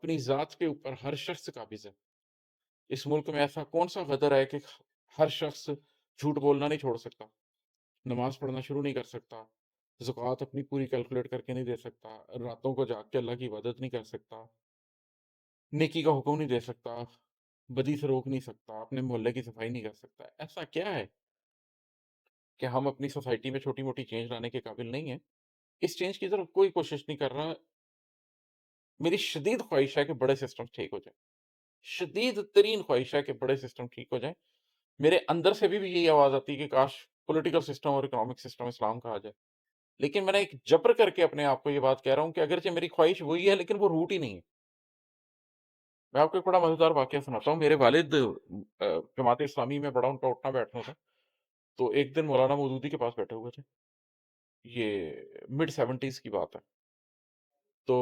اپنی ذات کے اوپر ہر شخص قابض ہے۔ اس ملک میں ایسا کون سا غدر ہے کہ ہر شخص جھوٹ بولنا نہیں چھوڑ سکتا، نماز پڑھنا شروع نہیں کر سکتا، زکوٰۃ اپنی پوری کیلکولیٹ کر کے نہیں دے سکتا، راتوں کو جاگ کے اللہ کی عبادت نہیں کر سکتا، نیکی کا حکم نہیں دے سکتا، بدی سے روک نہیں سکتا، اپنے محلے کی صفائی نہیں کر سکتا؟ ایسا کیا ہے کہ ہم اپنی سوسائٹی میں چھوٹی موٹی چینج لانے کے قابل نہیں ہیں؟ اس چینج کی طرف کوئی کوشش نہیں کر رہا۔ میری شدید خواہش ہے کہ بڑے سسٹم ٹھیک ہو جائیں، شدید ترین خواہش ہے کہ بڑے سسٹم ٹھیک ہو جائیں۔ میرے اندر سے بھی یہی آواز آتی ہے کہ کاش پولیٹیکل سسٹم اور اکنامک سسٹم اسلام کا آ جائے، لیکن میں نے ایک جبر کر کے اپنے آپ کو یہ بات کہہ رہا ہوں کہ اگرچہ میری خواہش وہی ہے لیکن وہ روٹ ہی نہیں ہے۔ میں آپ کو ایک بڑا مزیدار واقعہ سناتا ہوں۔ میرے والد جماعت اسلامی میں بڑا ان کا اٹھنا بیٹھنا تھا، تو ایک دن مولانا مودودی کے پاس بیٹھے ہوئے تھے، یہ مڈ سیونٹیز کی بات ہے۔ تو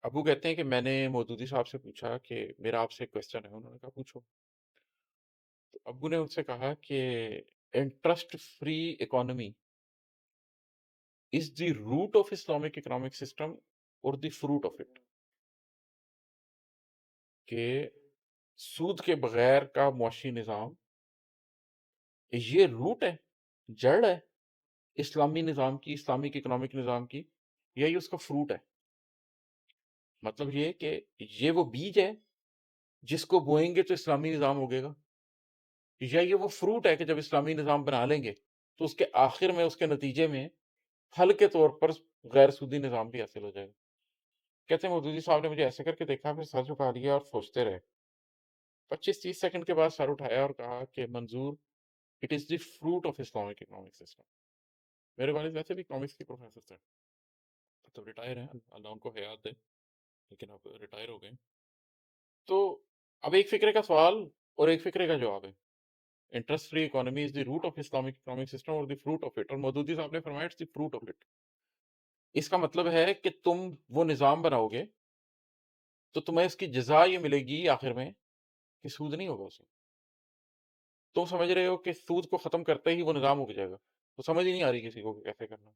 ابو کہتے ہیں کہ میں نے مودودی صاحب سے پوچھا کہ میرا آپ سے ایک کوشچن ہے، انہوں نے کہا پوچھو۔ تو ابو نے ان سے کہا کہ interest free economy is the root of Islamic economic system اور دی فروٹ آف اٹ، کہ سود کے بغیر کا معاشی نظام یہ روٹ ہے، جڑ ہے اسلامی نظام کی، اسلامک اکنامک نظام کی، یا یہ اس کا فروٹ ہے؟ مطلب یہ کہ یہ وہ بیج ہے جس کو بوئیں گے تو اسلامی نظام ہوگے گا، یا یہ وہ فروٹ ہے کہ جب اسلامی نظام بنا لیں گے تو اس کے آخر میں، اس کے نتیجے میں پھل کے طور پر غیر سودی نظام بھی حاصل ہو جائے گا۔ کہتے ہیں مودودی صاحب نے مجھے ایسے کر کے دیکھا، پھر سر جھکا لیا اور سوچتے رہے۔ 25-30 سیکنڈ کے بعد سر اٹھایا اور کہا کہ Manzoor, it is the fruit of Islamic economic system. میرے والد ویسے بھی اکنامکس کے پروفیسر تھے، تو ریٹائر ہیں، اللہ ان کو حیات دے، لیکن اب ریٹائر ہو گئے۔ تو اب ایک فکرے کا سوال اور ایک فکرے کا جواب ہے۔ Interest free economy is the root of Islamic economic system اور دی فروٹ آف اٹ، اور مودودی صاحب نے فرمایا it's the fruit of it. اس کا مطلب ہے کہ تم وہ نظام بناؤ گے تو تمہیں اس کی جزا یہ ملے گی آخر میں کہ سود نہیں ہوگا اس میں۔ تم سمجھ رہے ہو کہ سود کو ختم کرتے ہی وہ نظام اگ جائے گا، تو سمجھ ہی نہیں آ رہی کسی کو کہ کیسے کرنا۔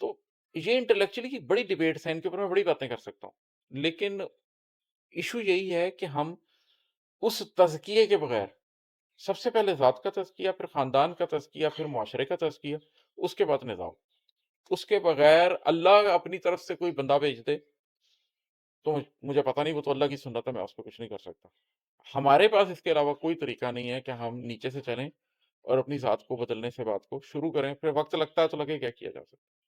تو یہ انٹلیکچولی کی بڑی ڈیبیٹس ہیں، ان کے اوپر میں بڑی باتیں کر سکتا ہوں، لیکن ایشو یہی ہے کہ ہم اس تزکیے کے بغیر، سب سے پہلے ذات کا تزکیہ، پھر خاندان کا تزکیہ، پھر معاشرے کا تزکیہ، اس کے بعد نظام، اس کے بغیر اللہ اپنی طرف سے کوئی بندہ بھیج دے تو مجھے پتہ نہیں، وہ تو اللہ کی سنت ہے، میں اس پہ کچھ نہیں کر سکتا۔ ہمارے پاس اس کے علاوہ کوئی طریقہ نہیں ہے کہ ہم نیچے سے چلیں اور اپنی ذات کو بدلنے سے بات کو شروع کریں، پھر وقت لگتا ہے تو لگے، کیا کیا جا سکتا ہے۔